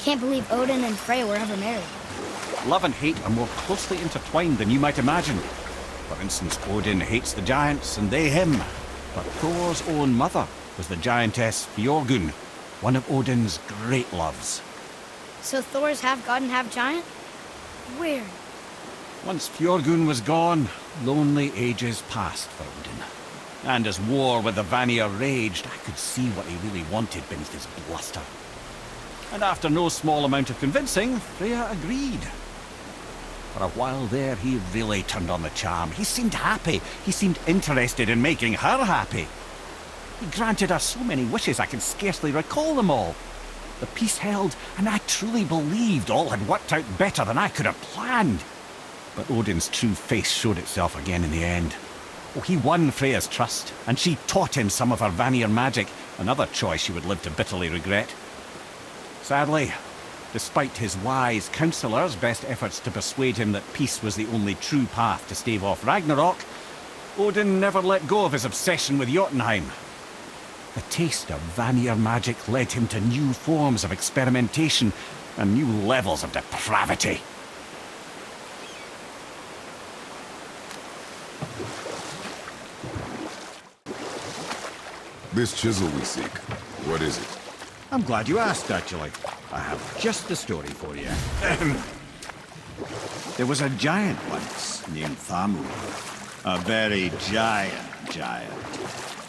Can't believe Odin and Freya were ever married. Love and hate are more closely intertwined than you might imagine. For instance, Odin hates the giants and they him. But Thor's own mother was the giantess Fjorgun, one of Odin's great loves. So Thor's half god and half giant? Weird. Once Fjorgun was gone, lonely ages passed for Odin. And as war with the Vanir raged, I could see what he really wanted beneath his bluster. And after no small amount of convincing, Freya agreed. For a while there, he really turned on the charm. He seemed happy. He seemed interested in making her happy. He granted her so many wishes I can scarcely recall them all. The peace held, and I truly believed all had worked out better than I could have planned. But Odin's true face showed itself again in the end. Oh, he won Freya's trust, and she taught him some of her Vanir magic, another choice she would live to bitterly regret. Sadly, despite his wise counsellors' best efforts to persuade him that peace was the only true path to stave off Ragnarok, Odin never let go of his obsession with Jotunheim. The taste of Vanir magic led him to new forms of experimentation and new levels of depravity. This chisel we seek, what is it? I'm glad you asked, actually. I have just the story for you. There was a giant once named Thamur. A very giant,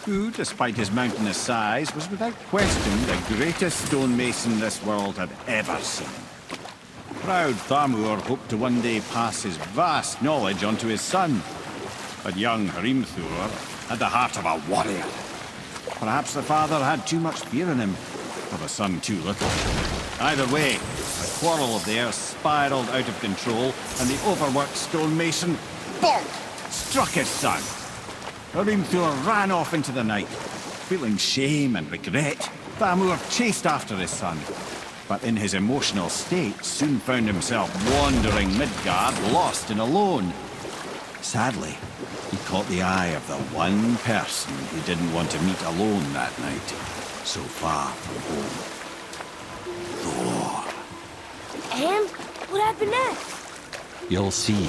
who, despite his mountainous size, was without question the greatest stonemason this world had ever seen. Proud Thamur hoped to one day pass his vast knowledge onto his son. But young Hrimthur had the heart of a warrior. Perhaps the father had too much fear in him, or the son too little. Either way, the quarrel of theirs spiraled out of control, and the overworked stonemason, bonk, struck his son. Hrimthur ran off into the night. Feeling shame and regret, Thamur chased after his son, but in his emotional state soon found himself wandering Midgard, lost and alone. Sadly, he caught the eye of the one person he didn't want to meet alone that night, so far from home. Thor. And? What happened next? You'll see.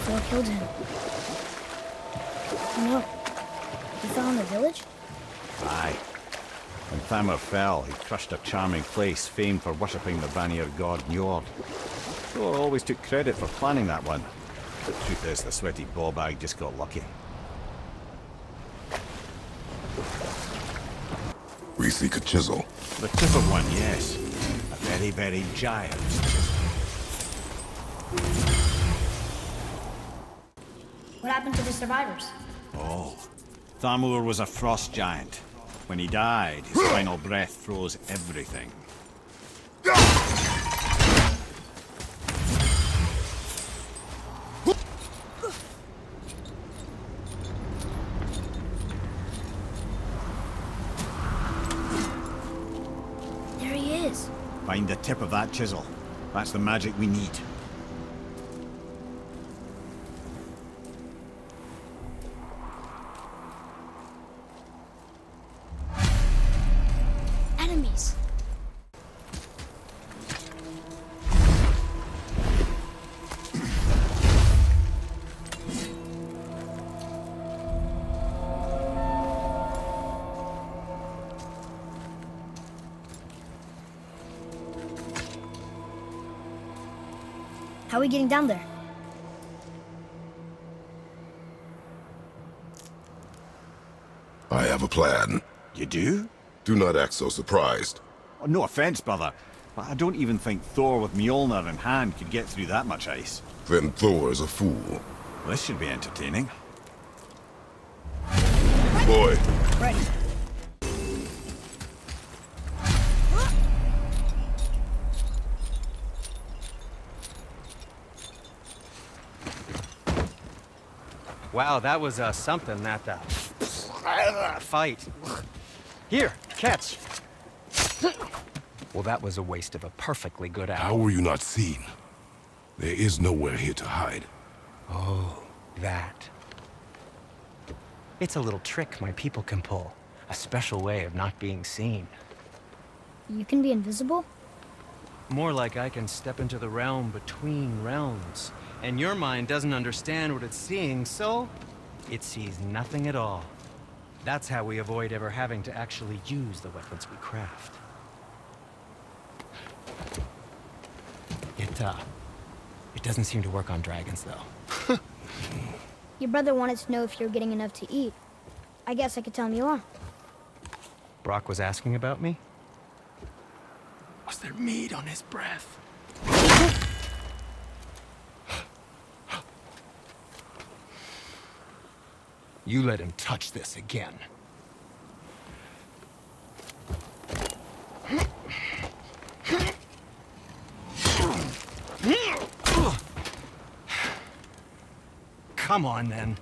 Thor killed him. Oh no. He fell in the village? Aye. When Thamur fell, he crushed a charming place famed for worshipping the Vanir god Njord. Thor always took credit for planning that one. The truth is, the sweaty ballbag just got lucky. We seek a chisel. The tip of one, yes. A very, very giant chisel. What happened to the survivors? Oh. Thamur was a frost giant. When he died, his final breath froze everything. There he is. Find the tip of that chisel. That's the magic we need. Enemies. How are we getting down there? I have a plan. You do? Do not act so surprised. Oh, no offense, brother, but I don't even think Thor with Mjolnir in hand could get through that much ice. Then Thor is a fool. This should be entertaining. Boy, Ready. Wow, that was something, that fight. Here, catch. Well, that was a waste of a perfectly good how hour. were you not seen? There is nowhere here to hide. Oh, that. It's a little trick my people can pull. A special way of not being seen. You can be invisible? More like I can step into the realm between realms. And your mind doesn't understand what it's seeing, so it sees nothing at all. That's how we avoid ever having to actually use the weapons we craft. It doesn't seem to work on dragons, though. Your brother wanted to know if you're getting enough to eat. I guess I could tell him you are. Brock was asking about me? Was there meat on his breath? You let him touch this again. Come on, then.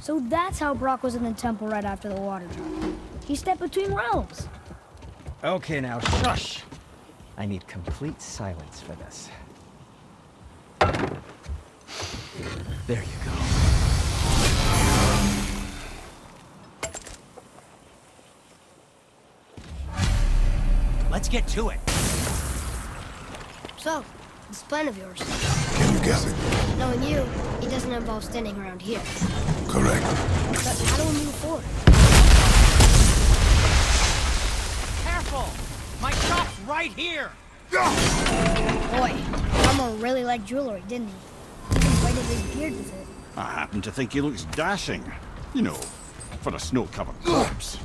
So that's how Brock was in the temple right after the water drop. He stepped between realms. Okay, now shush. I need complete silence for this. There you go. Let's get to it. So, this plan of yours. Can you guess it? Knowing you, it doesn't involve standing around here. Correct. But how do we move forward? Careful! My shop's right here! Boy, Armor really liked jewelry, didn't he? Even braided his beard with it. I happen to think he looks dashing. You know, for a snow-covered corpse.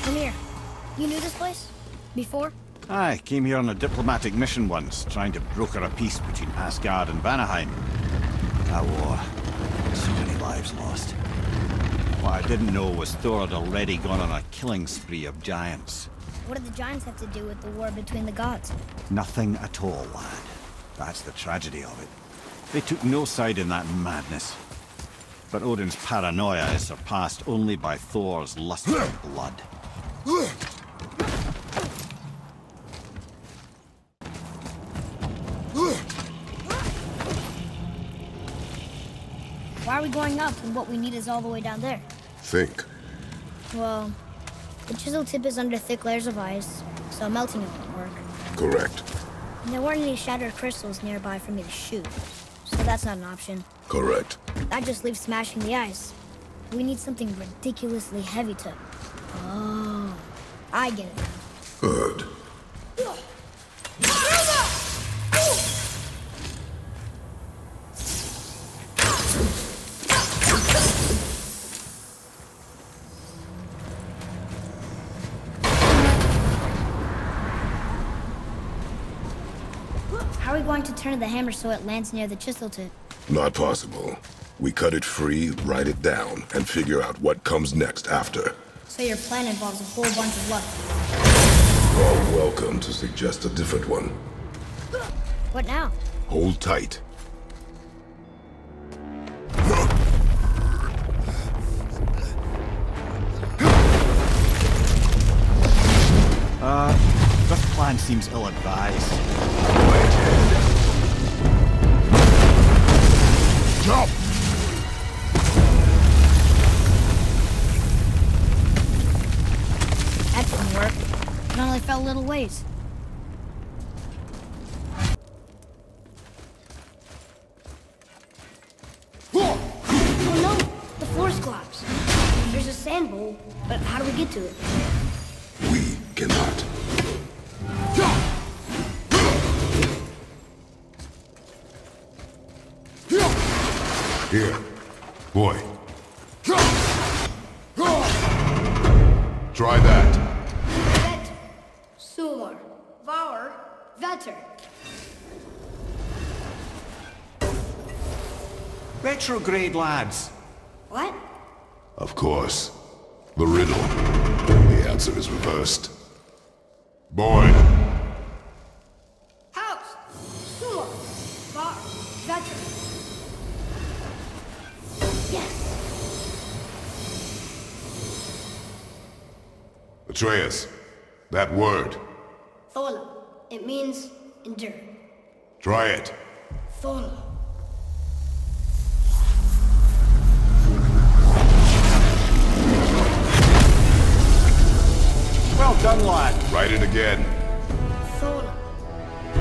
Come here. You knew this place? Before? I came here on a diplomatic mission once, trying to broker a peace between Asgard and Vanaheim. That war. So many lives lost. What I didn't know was Thor had already gone on a killing spree of giants. What do the giants have to do with the war between the gods? Nothing at all, lad. That's the tragedy of it. They took no side in that madness. But Odin's paranoia is surpassed only by Thor's lust for blood. Why are we going up when what we need is all the way down there? Think. Well, the chisel tip is under thick layers of ice, so melting it won't work. Correct. And there weren't any shattered crystals nearby for me to shoot, so that's not an option. Correct. That just leaves smashing the ice. We need something ridiculously heavy to... Oh, I get it now. Good. How are we going to turn the hammer so it lands near the chisel tip? Not possible. We cut it free, write it down, and figure out what comes next after. So your plan involves a whole bunch of luck. You're welcome to suggest a different one. What now? Hold tight. This plan seems ill-advised. Jump! That didn't work. It only fell little ways. Oh no! The floor's collapsed. There's a sand bowl, but how do we get to it? We cannot. Here, boy. Try that. Vet, Sular, Vauer, Vetter. Retrograde, lads. What? Of course. The riddle. The answer is reversed. Boy. House, Sular, Var, Vetter. Yes! Atreus, that word. Thola. It means endure. Try it. Thola. Well done, lad. Write it again. Thola.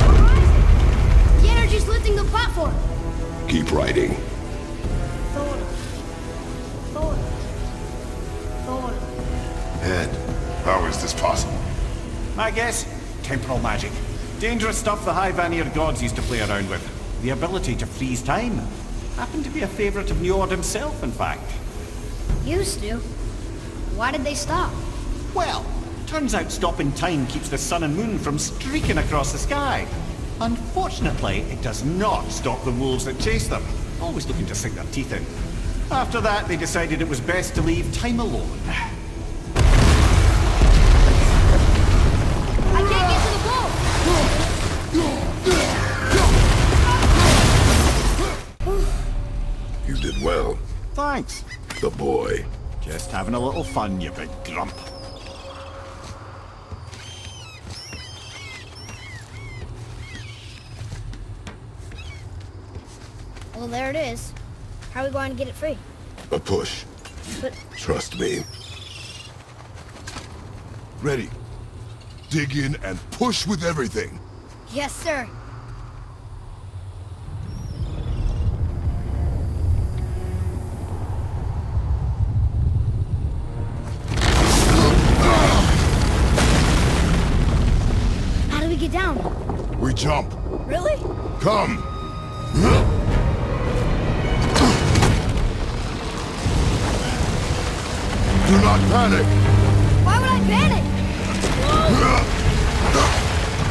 Horizon! The energy's lifting the platform! Keep writing. Thola. Thola. Thola. Head, how is this possible? My guess? Temporal magic. Dangerous stuff the High Vanir gods used to play around with. The ability to freeze time. Happened to be a favorite of Njord himself, in fact. Used to. Why did they stop? Well, turns out stopping time keeps the sun and moon from streaking across the sky. Unfortunately, it does not stop the wolves that chase them, always looking to sink their teeth in. After that, they decided it was best to leave time alone. I can't get to the ball! You did well. Thanks. The boy. Just having a little fun, you big grump. Well, there it is. How are we going to get it free? A push. But Trust me. Ready. Dig in and push with everything. yes, sir. How do we get down? We jump. Really? Come. Do not panic. Why would I panic?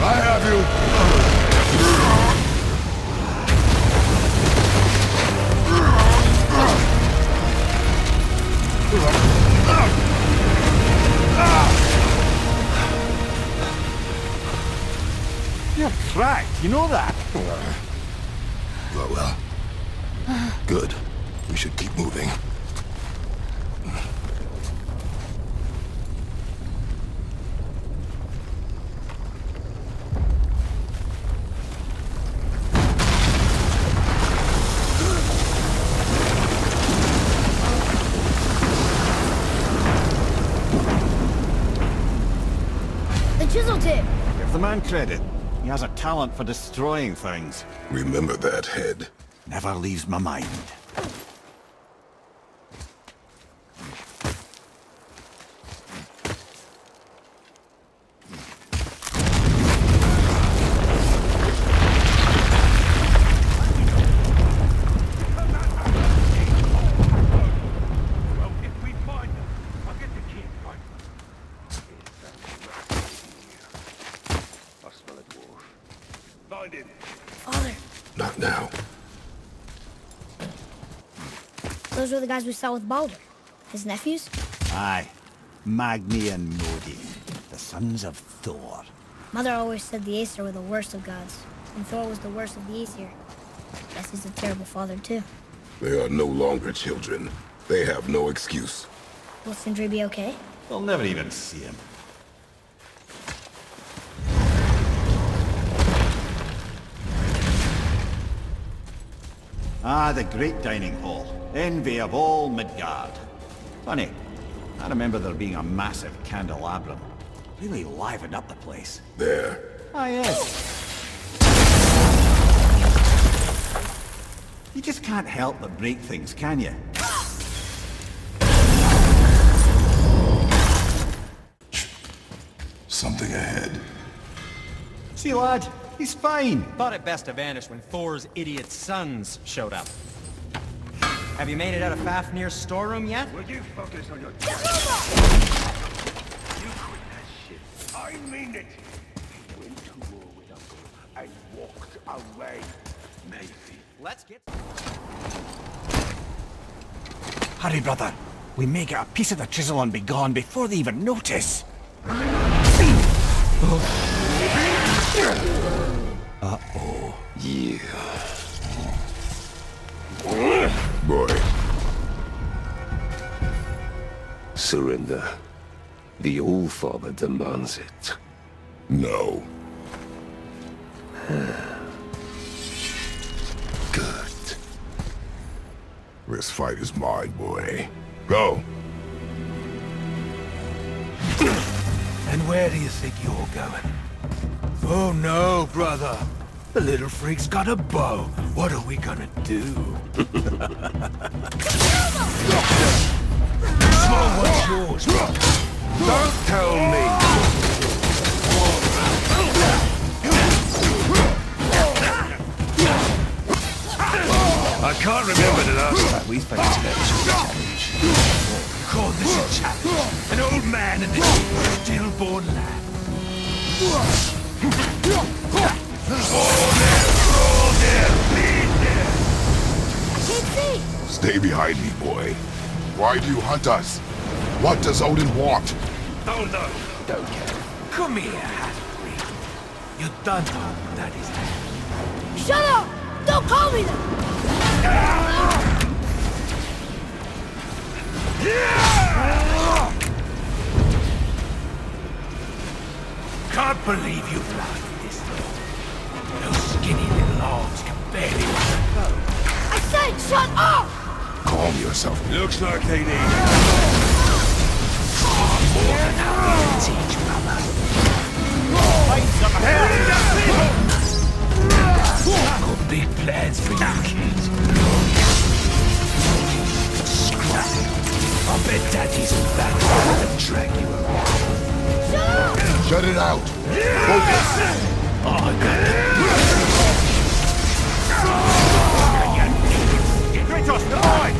I have you. You're cracked, you know that? Well. Good. We should keep moving. The chisel tip. Give the man credit. He has a talent for destroying things. Remember that, Head. Never leaves my mind. Father, Not now. those were the guys we saw with Baldur. His nephews? Aye. Magni and Modi, the sons of Thor. Mother always said the Aesir were the worst of gods, and Thor was the worst of the Aesir. Guess he's a terrible father, too. They are no longer children. They have no excuse. Will Sindri be okay? They'll never even see him. Ah, the great dining hall. Envy of all Midgard. Funny, I remember there being a massive candelabrum. Really livened up the place. There. Ah, yes. You just can't help but break things, can you? Something ahead. See, lad, he's fine. Thought it best to vanish when Thor's idiot sons showed up. Have you made it out of Fafnir's storeroom yet? Will you focus on your You quit that shit. I mean it. He went to war with Uncle and walked away. Maybe. Let's get... Hurry, brother. We may get a piece of the chisel and be gone before they even notice. Uh-oh. Yeah. Boy. Surrender. The All-Father demands it. No. Good. This fight is mine, boy. Go. And where do you think you're going? Oh no, brother. The little freak's got a bow. What are we gonna do? Small one's yours. Don't tell me! I can't remember the last time we faced an actual challenge. Call this a challenge. An old man and a stillborn lad. I can't see! Stay behind me, boy. Why do you hunt us? What does Odin want? Oh no, don't care. Come here, half-breed. You don't know that is that. Shut up! Don't call me that! Can't believe you've lasted this long. Those skinny little arms can barely hold a bow. I said shut up! Calm yourself. Looks like they need More than how we can teach, brother. Got big plans for you kids. Scrap it. I bet Daddy's back to drag you around. Shut it out. Focus. Oh, I got it. Kratos, the boy!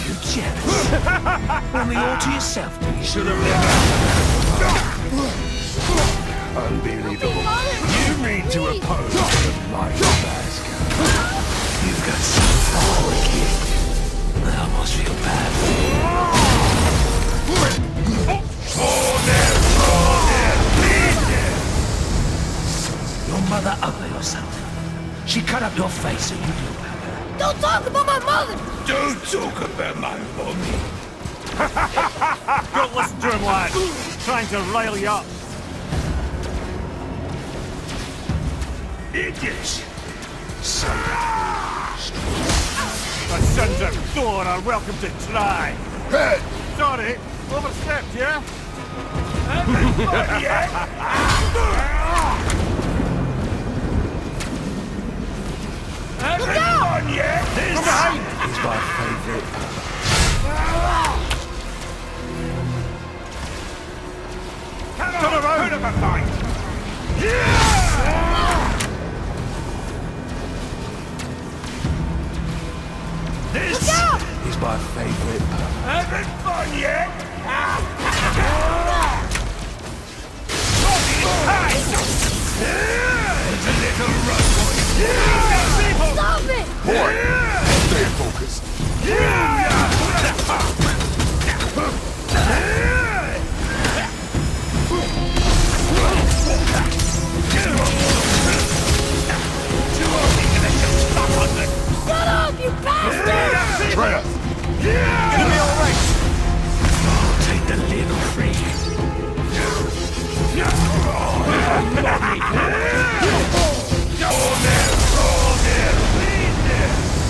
You jealous? Only all to yourself, do you? Should have never. Unbelievable. You mean to oppose the mighty Midgard? You've got some power, kid. I almost feel bad for you. Your mother ugly or something? She cut up your face so you do have her. Don't talk about my mother! Don't talk about my mommy. Don't listen to him, lad. Trying to rile you up. Idiots. The sons of Thor are welcome to try. Head. Sorry, overstepped, yeah? Look out! This From behind! is my favorite. Turn around! Put up a fight! This is my favorite. Having fun yet? It's a little rough boy. Stop it! Boy, stay focused. Shut up, you bastard! Atreus. Gonna be alright. I'll take the little freak.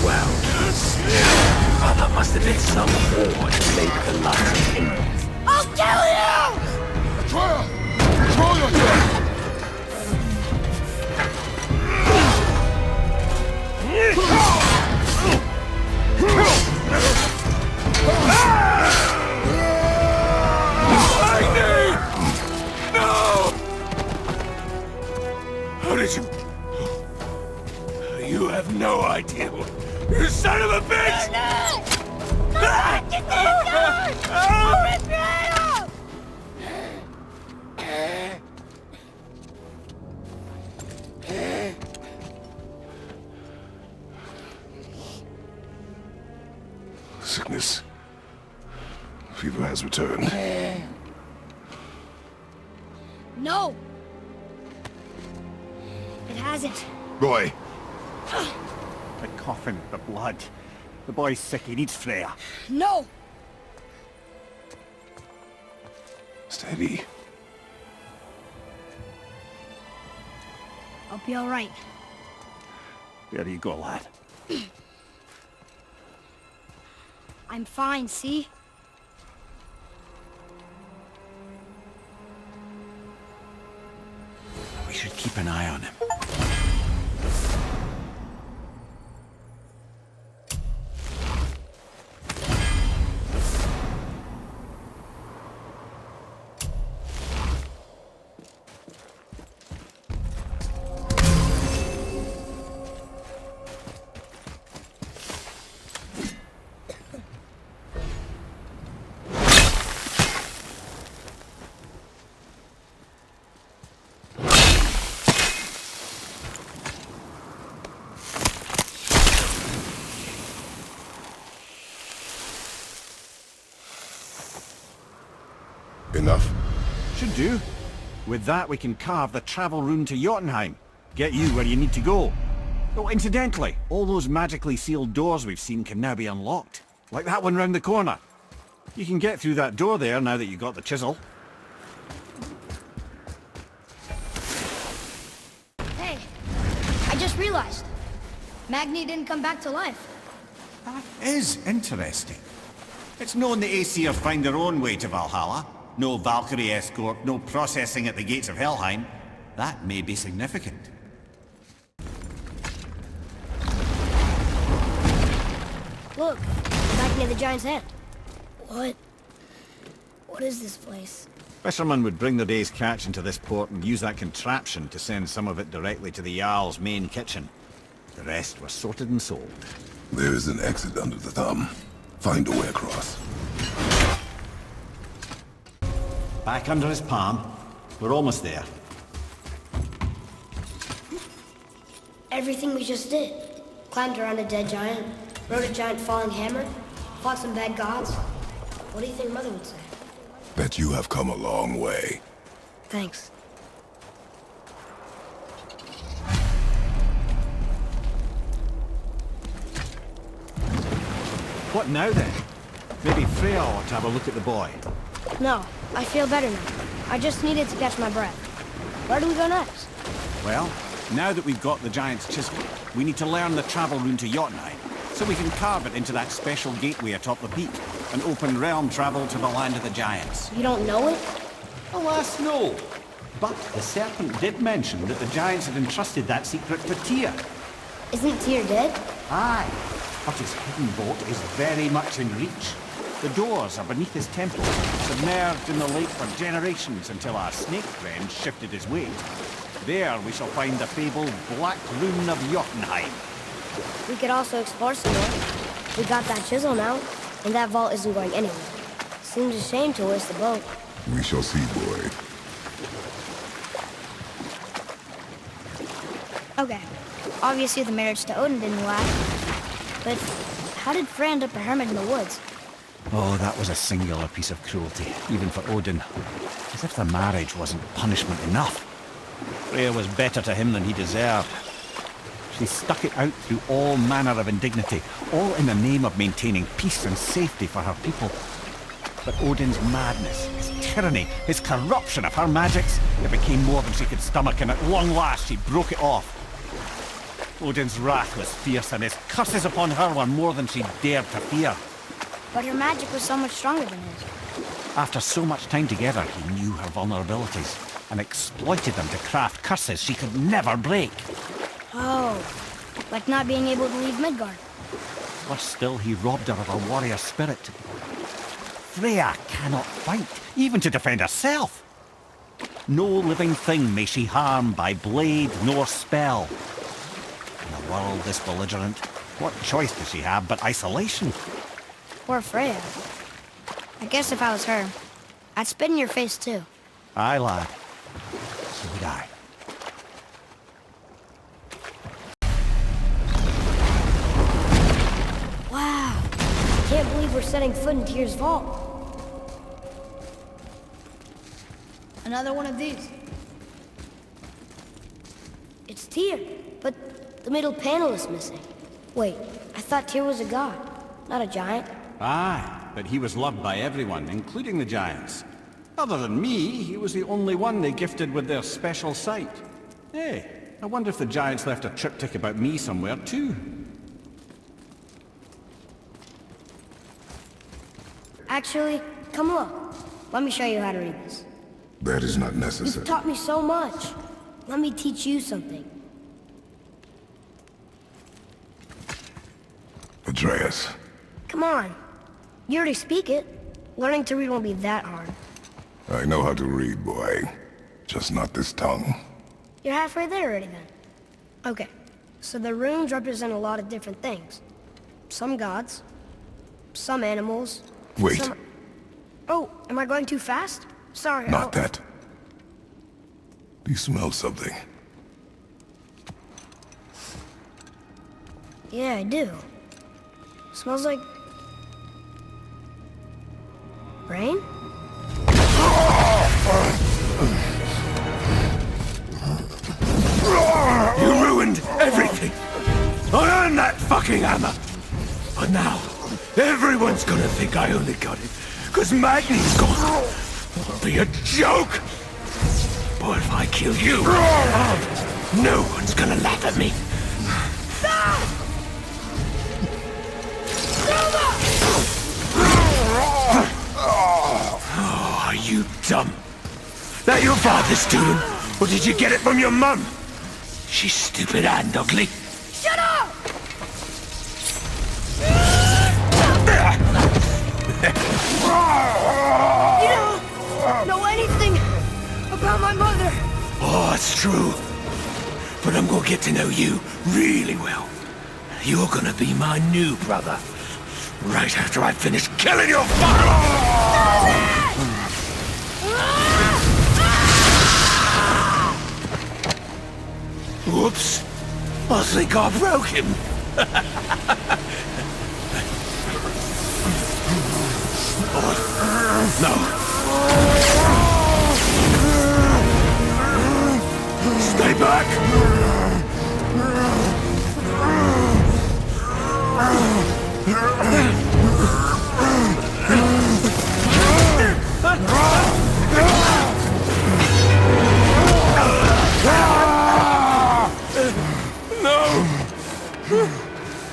Well, there must have been some war to make the light end. I'll kill you! Atreus. Control yourself. How did you... You have no idea. You son of a bitch! Get the gun! I'll rip your head off! Sickness fever has returned. No! It hasn't. Roy, The coffin, the blood. The boy's sick, he needs Freya. No! steady. I'll be alright. There you go, lad. I'm fine, see? We should keep an eye on him. Enough? Should do. With that, we can carve the travel rune to Jotunheim. Get you where you need to go. Oh, incidentally, all those magically sealed doors we've seen can now be unlocked. Like that one round the corner. You can get through that door there now that you've got the chisel. Hey, I just realized. Magni didn't come back to life. That is interesting. It's known the Aesir find their own way to Valhalla. No Valkyrie escort, no processing at the gates of Helheim. That may be significant. Look, back near the giant's hand. What? What is this place? Fishermen would bring their day's catch into this port and use that contraption to send some of it directly to the Jarl's main kitchen. The rest was sorted and sold. There is an exit under the thumb. Find a way across. Back under his palm. We're almost there. Everything we just did. Climbed around a dead giant, rode a giant falling hammer, fought some bad gods. What do you think Mother would say? Bet you have come a long way. Thanks. What now then? Maybe Freya ought to have a look at the boy. No, I feel better now. I just needed to catch my breath. Where do we go next? Well, now that we've got the giant's chisel, we need to learn the travel rune to Jotunheim, so we can carve it into that special gateway atop the peak, and open realm travel to the land of the giants. You don't know it? Alas, no. But the serpent did mention that the giants had entrusted that secret to Tyr. Isn't Tyr dead? Aye, but his hidden vault is very much in reach. The doors are beneath his temple, submerged in the lake for generations until our snake friend shifted his weight. There we shall find the fabled Black Rune of Jotunheim. We could also explore some more. We got that chisel now, and that vault isn't going anywhere. Seems a shame to waste the boat. We shall see, boy. Okay, obviously the marriage to Odin didn't last. But how did Frey end up a hermit in the woods? Oh, that was a singular piece of cruelty, even for Odin. As if the marriage wasn't punishment enough. Freya was better to him than he deserved. She stuck it out through all manner of indignity, all in the name of maintaining peace and safety for her people. But Odin's madness, his tyranny, his corruption of her magics, it became more than she could stomach, and at long last she broke it off. Odin's wrath was fierce, and his curses upon her were more than she dared to fear. But her magic was so much stronger than his. After so much time together, he knew her vulnerabilities, and exploited them to craft curses she could never break. Oh, like not being able to leave Midgard. Worse still, he robbed her of her warrior spirit. Freya cannot fight, even to defend herself. No living thing may she harm by blade nor spell. In a world this belligerent, what choice does she have but isolation? Poor Freya. I guess if I was her, I'd spit in your face too. Aye, lad. So would I. Wow. Can't believe we're setting foot in Tyr's vault. Another one of these. It's Tyr, but the middle panel is missing. Wait, I thought Tyr was a god, not a giant. Aye, but he was loved by everyone, including the giants. Other than me, he was the only one they gifted with their special sight. Hey, I wonder if the giants left a triptych about me somewhere too. Actually, come look. Let me show you how to read this. That is not necessary. You've taught me so much. Let me teach you something. Atreus. Come on. You already speak it. Learning to read won't be that hard. I know how to read, boy. Just not this tongue. You're halfway there already then. Okay, so the runes represent a lot of different things. Some gods, some animals. Wait. Some... Oh, am I going too fast? Sorry. Not that. Do you smell something? Yeah, I do. Smells like... rain? You ruined everything! I earned that fucking hammer! But now, everyone's gonna think I only got it, cause Magni's gone! It'll be a joke! But if I kill you, no one's gonna laugh at me! Oh, are you dumb? That your father's doing? Or did you get it from your mum? She's stupid and ugly. Shut up! You don't know anything about my mother. Oh, it's true. But I'm gonna get to know you really well. You're gonna be my new brother. Right after I finish killing your father! Whoops. I think I broke him. No. Stay back. No!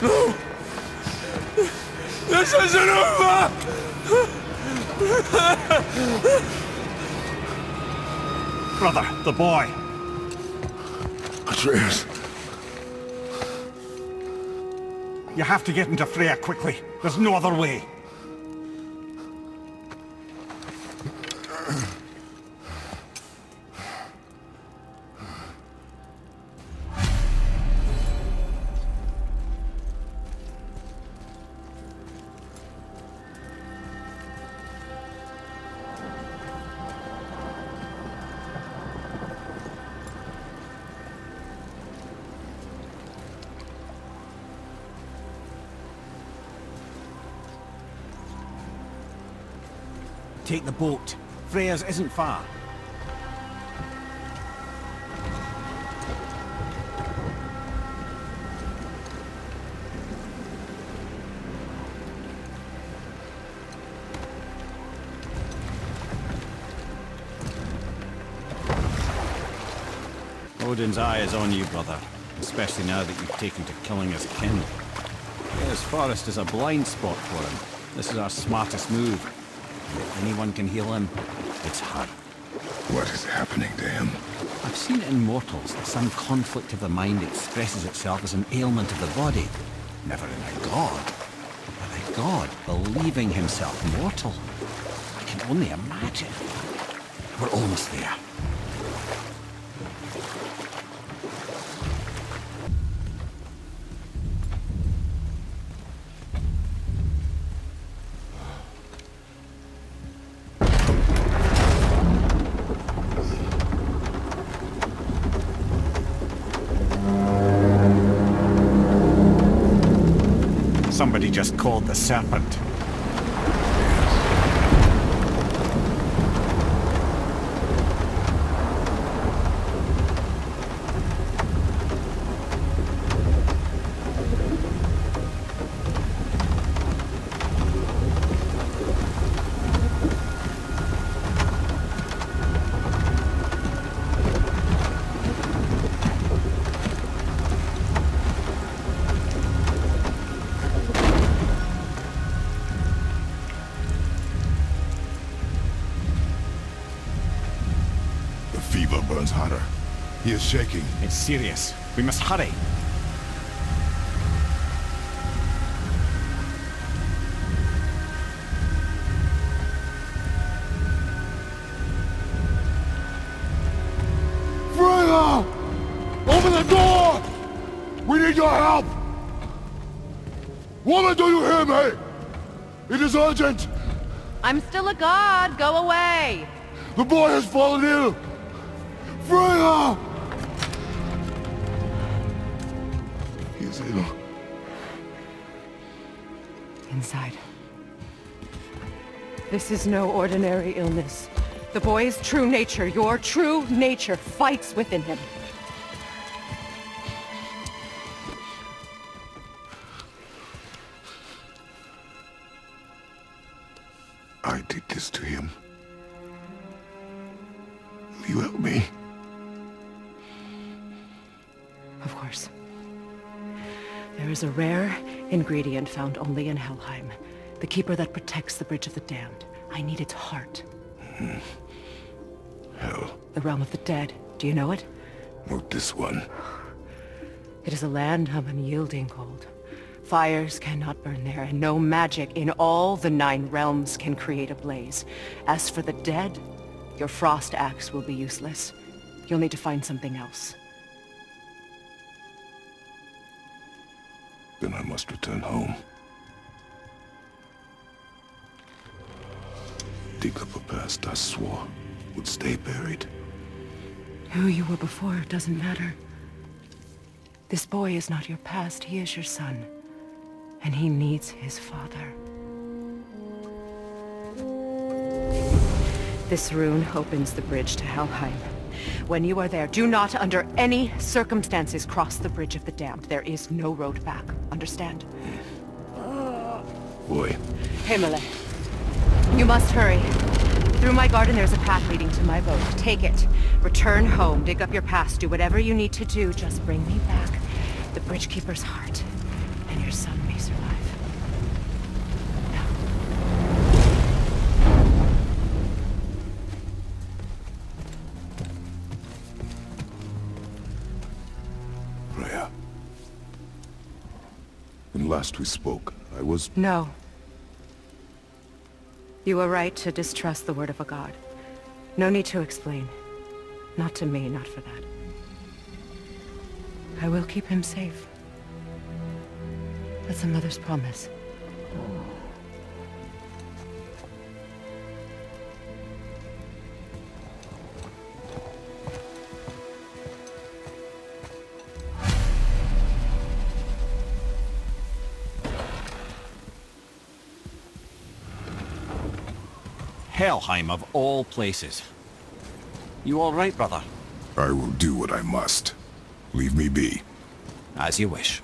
No! This isn't over! Brother, the boy. Atreus. You have to get into Freya quickly. There's no other way. Take the boat. Freya's isn't far. Odin's eye is on you, brother. Especially now that you've taken to killing his kin. Freya's forest is a blind spot for him. This is our smartest move. If anyone can heal him, it's her. What is happening to him? I've seen it in mortals that some conflict of the mind expresses itself as an ailment of the body. Never in a god. But a god believing himself mortal. I can only imagine. We're almost there. Somebody just called the serpent. burns hotter. He is shaking. It's serious. We must hurry. Freya! Open the door! We need your help! Woman, do you hear me? It is urgent! I'm still a god. Go away. The boy has fallen ill! Freya! He is ill. Inside. This is no ordinary illness. The boy's true nature, your true nature, fights within him. I did this to him. Will you help me? Of course. There is a rare ingredient found only in Helheim. The keeper that protects the Bridge of the Damned. I need its heart. Hell. The realm of the dead. Do you know it? Not this one. It is a land of unyielding cold. Fires cannot burn there, and no magic in all the 9 realms can create a blaze. As for the dead, your frost axe will be useless. You'll need to find something else. Then I must return home. Dig up a past I swore would stay buried. Who you were before doesn't matter. This boy is not your past, he is your son. And he needs his father. This rune opens the bridge to Helheim. When you are there, do not under any circumstances cross the Bridge of the Damned. There is no road back. Understand? Boy. Himalay. You must hurry. Through my garden there's a path leading to my boat. Take it. Return home. Dig up your past. Do whatever you need to do. Just bring me back the Bridgekeeper's heart. And your son may survive. Now. Freya. When last we spoke, I was... No. You were right to distrust the word of a god. No need to explain. Not to me, not for that. I will keep him safe. That's a mother's promise. Helheim of all places. You all right, brother? I will do what I must. Leave me be. As you wish.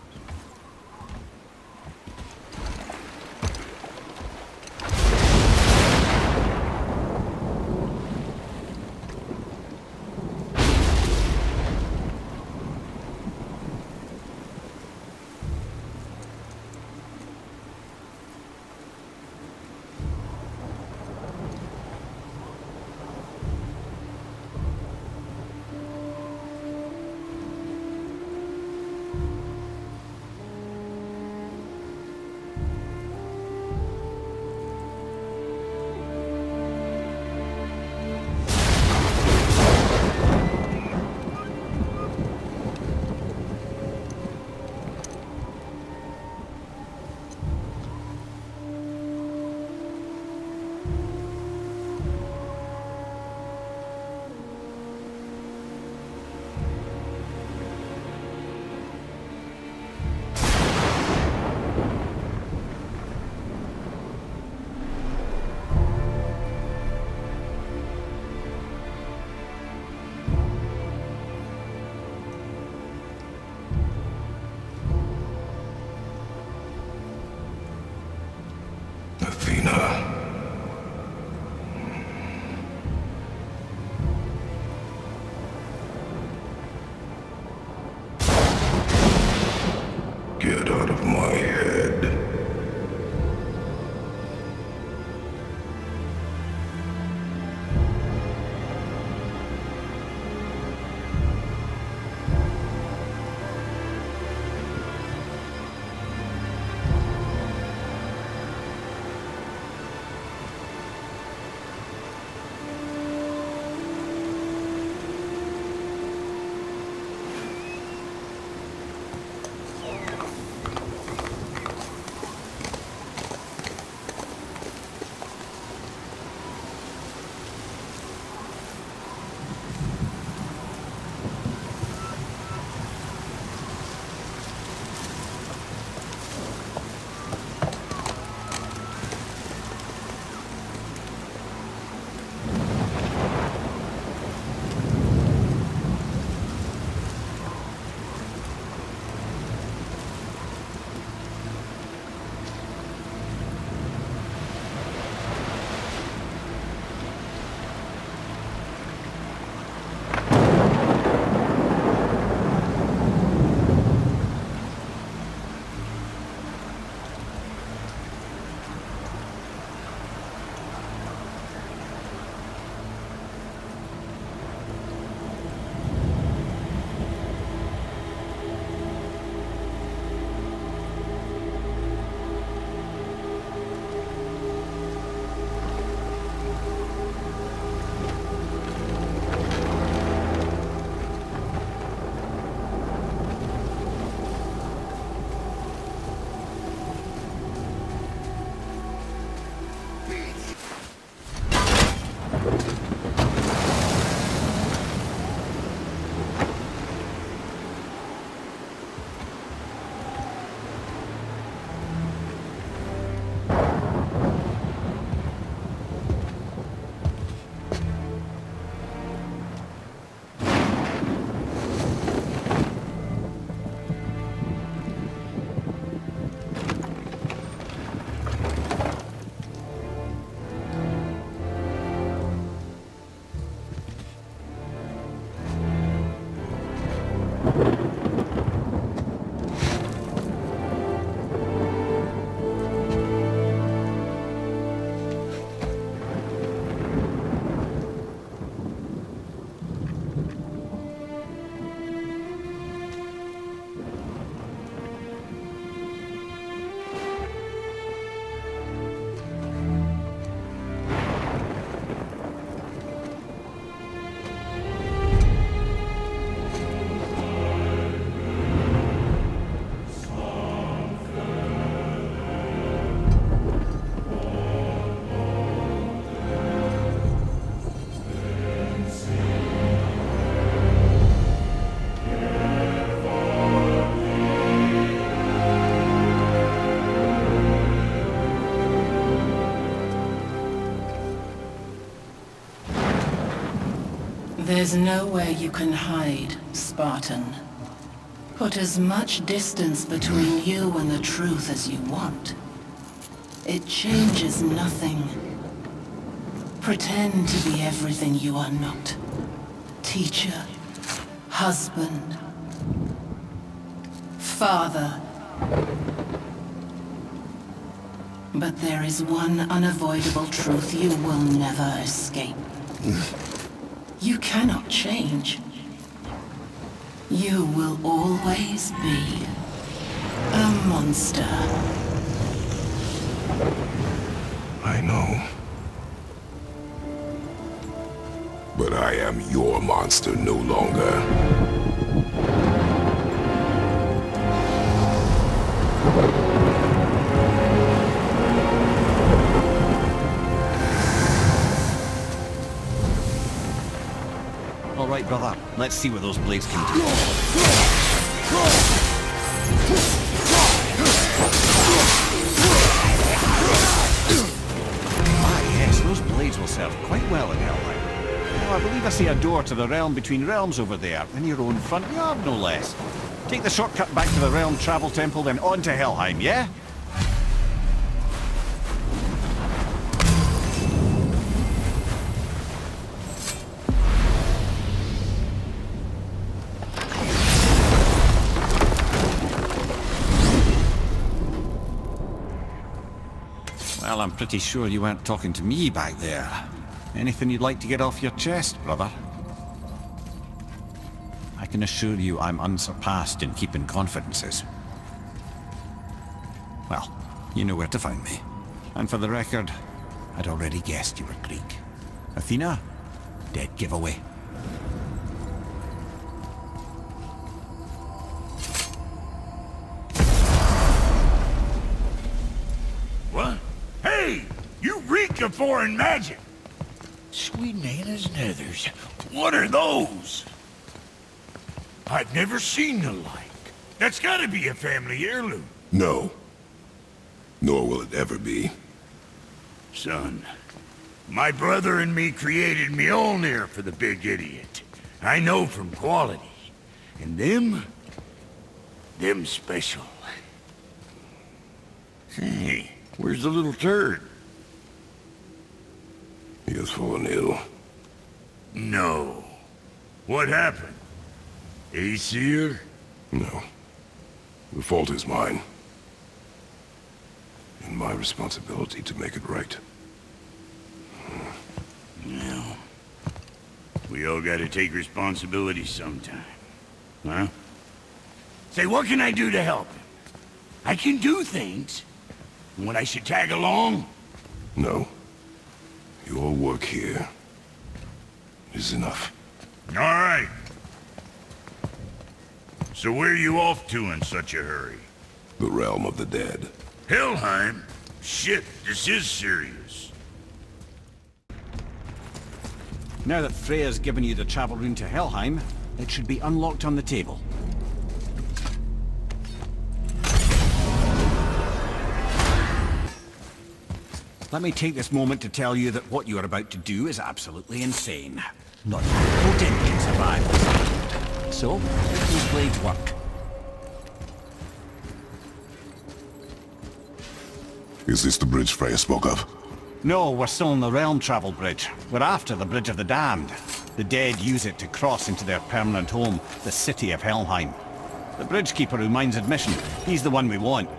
There's nowhere you can hide, Spartan. Put as much distance between you and the truth as you want. It changes nothing. Pretend to be everything you are not. Teacher, husband, father. But there is one unavoidable truth you will never escape. You cannot change. You will always be a monster. I know. But I am your monster no longer. All right, brother. Let's see where those blades came to. Ah, yes, those blades will serve quite well in Helheim. Now, I believe I see a door to the realm between realms over there, in your own front yard, no less. Take the shortcut back to the realm travel temple, then on to Helheim, yeah? Well, I'm pretty sure you weren't talking to me back there. Anything you'd like to get off your chest, brother? I can assure you I'm unsurpassed in keeping confidences. Well, you know where to find me. And for the record, I'd already guessed you were Greek. Athena? Dead giveaway. What? Hey! You reek of foreign magic! Sweet Nana's nethers. What are those? I've never seen the like. That's gotta be a family heirloom. No. Nor will it ever be. Son, my brother and me created Mjolnir for the big idiot. I know from quality. And them special. Hey, where's the little turd? He has fallen ill. No. What happened? Aesir? No. The fault is mine. And my responsibility to make it right. Well, we all gotta take responsibility sometime. Huh? Say, what can I do to help him? I can do things. When I should tag along? No. Your work here is enough. All right. So where are you off to in such a hurry? The realm of the dead. Helheim? Shit, this is serious. Now that Freya's given you the travel rune to Helheim, it should be unlocked on the table. Let me take this moment to tell you that what you are about to do is absolutely insane. Not even Odin can survive this. So, if these blades work. Is this the bridge Freya spoke of? No, we're still on the realm travel bridge. We're after the Bridge of the Damned. The dead use it to cross into their permanent home, the city of Helheim. The bridgekeeper who minds admission, he's the one we want.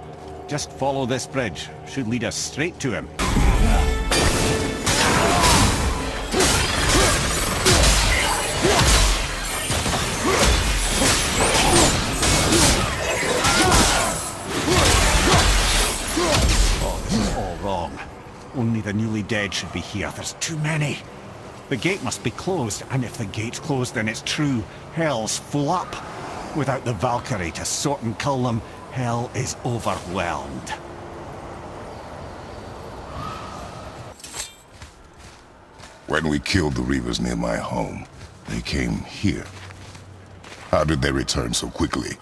Just follow this bridge. Should lead us straight to him. Only the newly dead should be here. There's too many. The gate must be closed, and if the gate's closed, then it's true. Hell's full up. Without the Valkyrie to sort and cull them, hell is overwhelmed. When we killed the Reavers near my home, they came here. How did they return so quickly?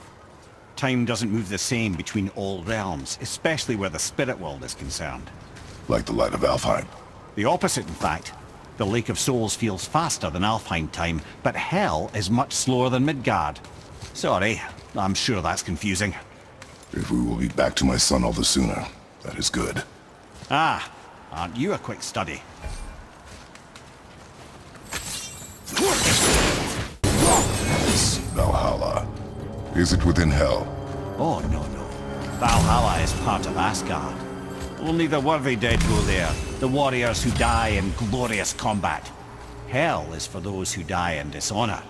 Time doesn't move the same between all realms, especially where the spirit world is concerned. Like the light of Alfheim. The opposite, in fact. The Lake of Souls feels faster than Alfheim time, but Hell is much slower than Midgard. Sorry, I'm sure that's confusing. If we will be back to my son all the sooner, that is good. Ah, aren't you a quick study? This Valhalla. Is it within Hell? Oh, no. Valhalla is part of Asgard. Only the worthy dead go there, the warriors who die in glorious combat. Hell is for those who die in dishonor.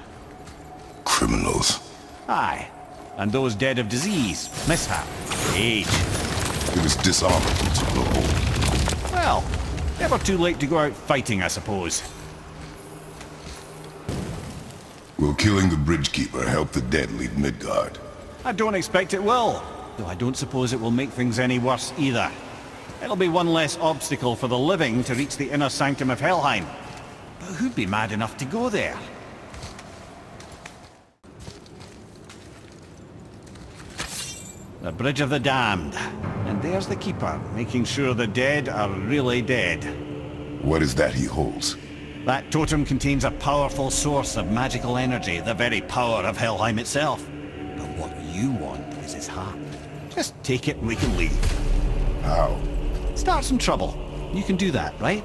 Criminals. Aye, and those dead of disease, mishap, age. It is dishonorable to grow old. Well, never too late to go out fighting, I suppose. Will killing the Bridgekeeper help the dead leave Midgard? I don't expect it will, though I don't suppose it will make things any worse either. It'll be one less obstacle for the living to reach the inner sanctum of Helheim. But who'd be mad enough to go there? The Bridge of the Damned. And there's the Keeper, making sure the dead are really dead. What is that he holds? That totem contains a powerful source of magical energy, the very power of Helheim itself. But what you want is his heart. Just take it and we can leave. How? Start some trouble. You can do that, right?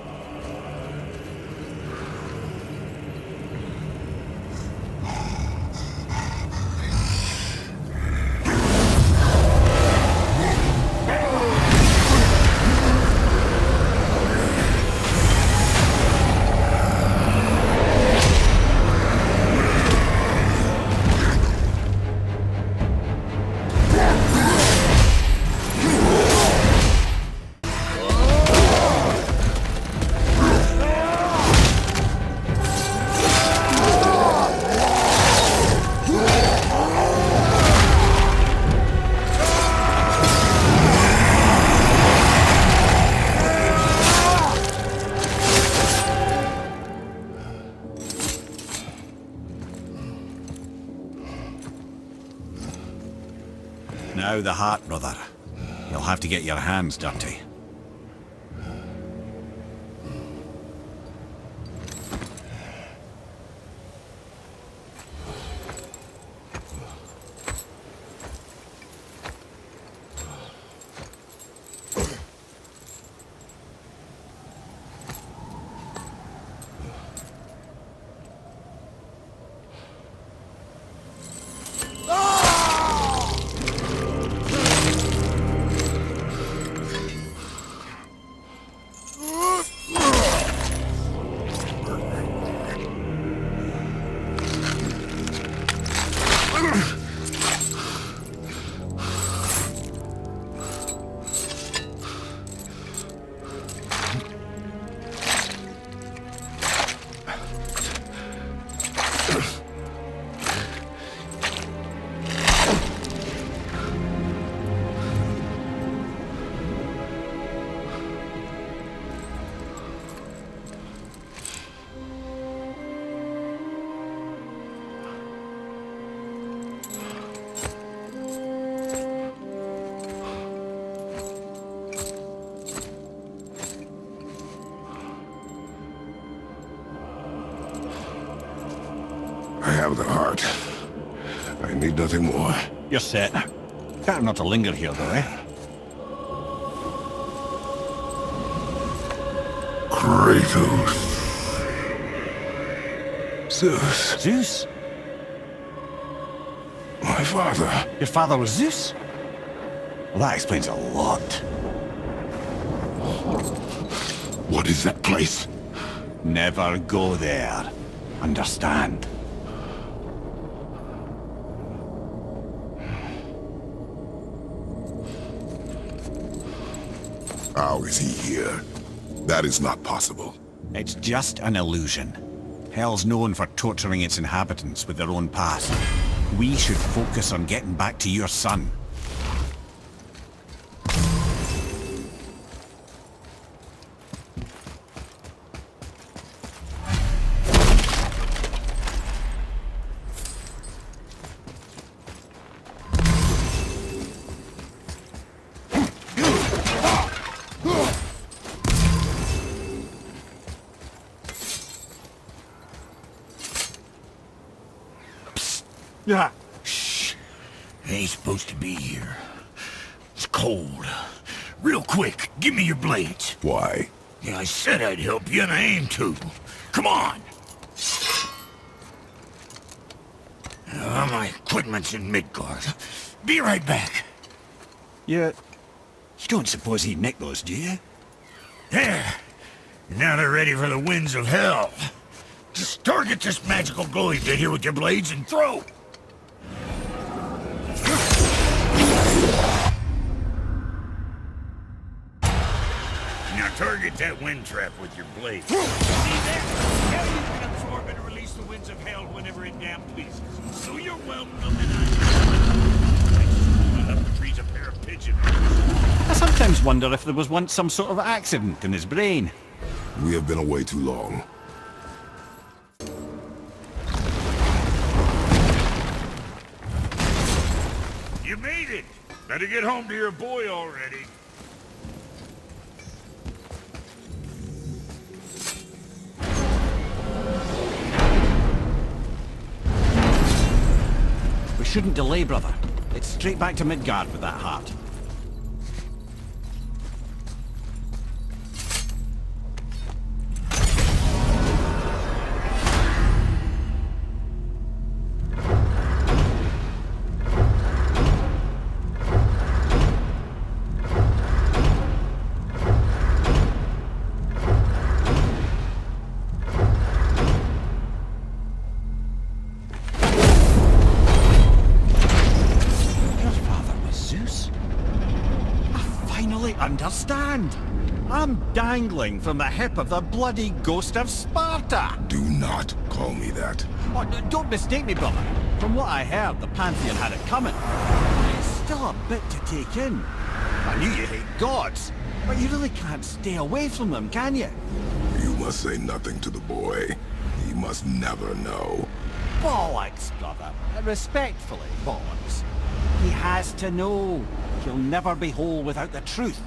Now the heart, brother. You'll have to get your hands dirty. I have the heart. I need nothing more. You're set. Better not to linger here, though, eh? Kratos. Zeus. Zeus? My father. Your father was Zeus? Well, that explains a lot. What is that place? Never go there. Understand? How is he here? That is not possible. It's just an illusion. Hell's known for torturing its inhabitants with their own past. We should focus on getting back to your son. Yeah. Shh. I ain't supposed to be here. It's cold. Real quick, give me your blades. Why? Yeah, I said I'd help you, and I aim to. Come on! My equipment's in Midgard. Be right back. You don't suppose he nicked those, do you? There. Now they're ready for the winds of hell. Just target this magical glowy bit here with your blades and throw. Now target that wind trap with your blade. See there? Now you can absorb and release the winds of hell whenever it damn pleases. So you're welcome and I'm enough to freeze a pair of pigeons. I sometimes wonder if there was once some sort of accident in his brain. We have been away too long. You made it! Better get home to your boy already. We shouldn't delay, brother. It's straight back to Midgard with that heart. Understand? I'm dangling from the hip of the bloody ghost of Sparta! Do not call me that. Oh, don't mistake me, brother. From what I heard, the Pantheon had it coming. It's still a bit to take in. I knew you hate gods, but you really can't stay away from them, can you? You must say nothing to the boy. He must never know. Bollocks, brother. Respectfully, bollocks. He has to know. He'll never be whole without the truth.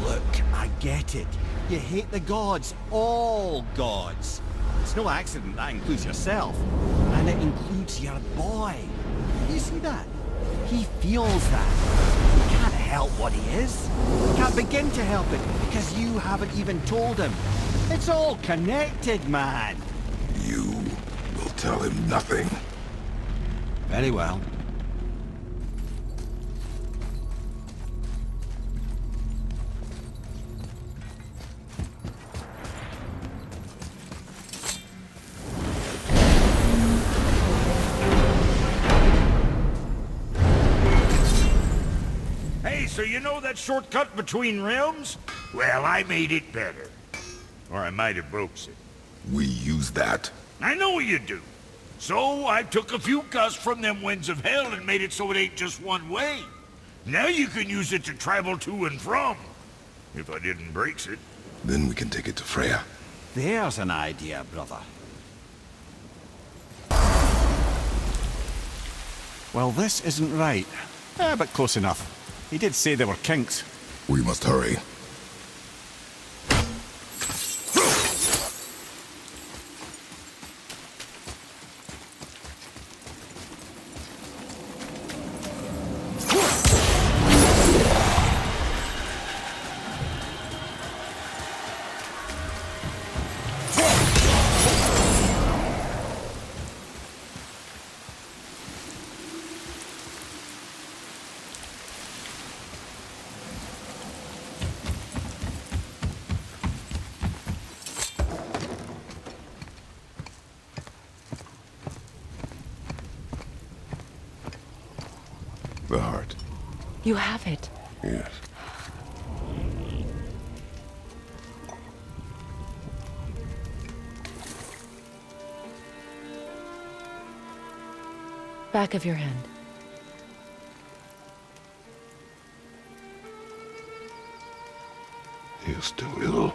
Look, I get it. You hate the gods. All gods. It's no accident that includes yourself. And it includes your boy. You see that? He feels that. He can't help what he is. He can't begin to help it because you haven't even told him. It's all connected, man. You will tell him nothing. Very well. So you know that shortcut between realms? Well, I made it better. Or I might have broke it. We use that. I know you do. So I took a few gusts from them winds of hell and made it so it ain't just one way. Now you can use it to travel to and from. If I didn't break it. Then we can take it to Freya. There's an idea, brother. Well, this isn't right. But close enough. He did say there were kinks. We must hurry. The heart. You have it. Yes. Back of your hand. He is still ill.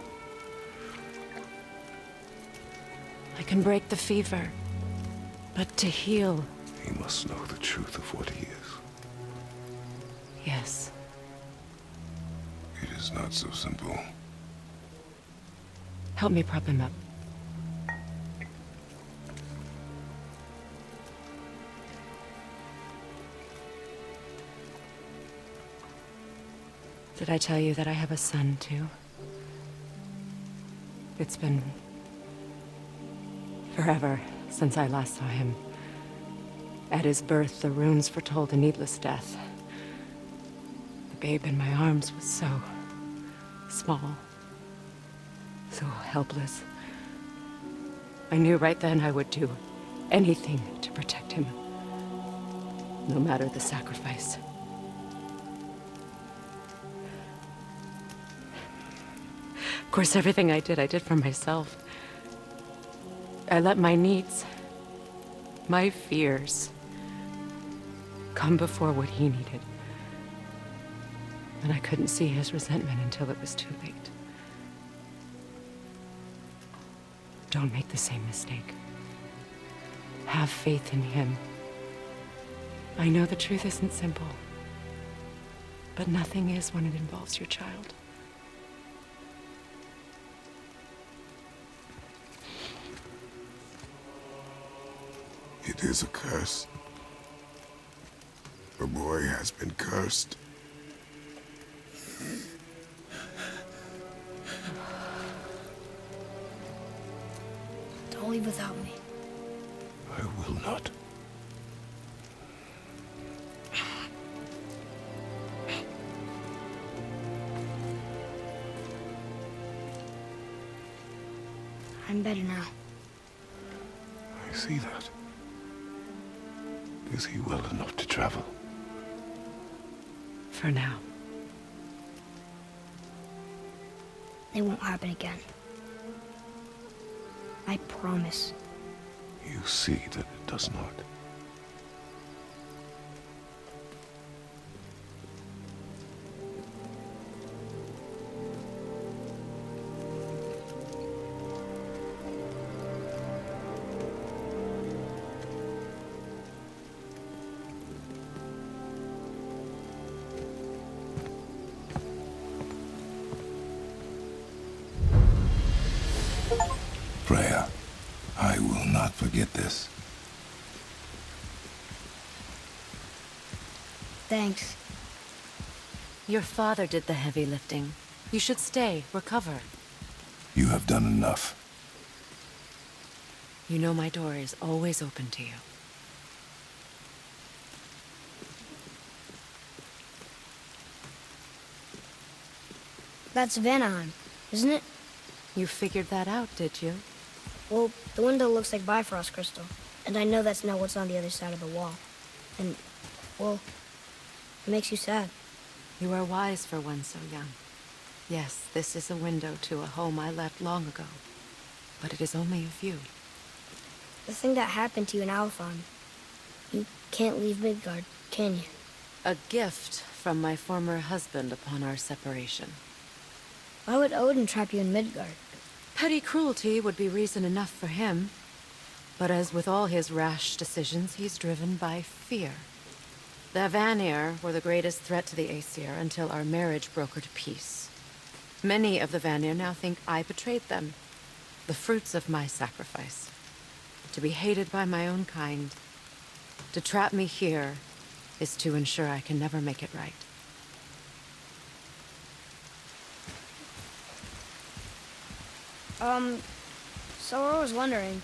I can break the fever, but to heal... He must know the truth of what he is. Yes. It is not so simple. Help me prop him up. Did I tell you that I have a son, too? It's been forever since I last saw him. At his birth, the runes foretold a needless death. The babe in my arms was so small, so helpless. I knew right then I would do anything to protect him, no matter the sacrifice. Of course, everything I did for myself. I let my needs, my fears, come before what he needed. And I couldn't see his resentment until it was too late. Don't make the same mistake. Have faith in him. I know the truth isn't simple, but nothing is when it involves your child. It is a curse. The boy has been cursed. Don't leave without me. I will not. I'm better now. I see that. Is he well enough to travel? For now. It won't happen again. I promise. You see that it does not. Freya, I will not forget this. Thanks. Your father did the heavy lifting. You should stay, recover. You have done enough. You know my door is always open to you. That's Vanaheim, isn't it? You figured that out, did you? Well, the window looks like Bifrost crystal, and I know that's not what's on the other side of the wall. And, well, it makes you sad. You are wise for one so young. Yes, this is a window to a home I left long ago, but it is only a view. The thing that happened to you in Alfheim, you can't leave Midgard, can you? A gift from my former husband upon our separation. Why would Odin trap you in Midgard? Petty cruelty would be reason enough for him. But as with all his rash decisions, he's driven by fear. The Vanir were the greatest threat to the Aesir until our marriage brokered peace. Many of the Vanir now think I betrayed them. The fruits of my sacrifice. To be hated by my own kind. To trap me here is to ensure I can never make it right. So I was wondering,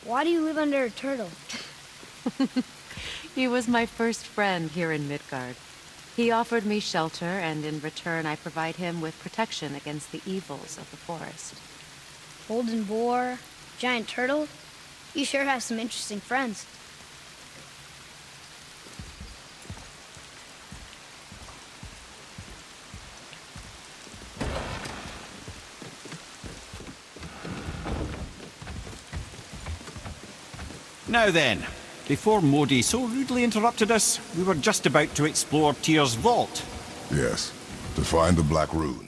why do you live under a turtle? He was my first friend here in Midgard. He offered me shelter, and in return I provide him with protection against the evils of the forest. Golden boar, giant turtle? You sure have some interesting friends. Now then, before Modi so rudely interrupted us, we were just about to explore Tyr's vault. Yes, to find the Black Rune.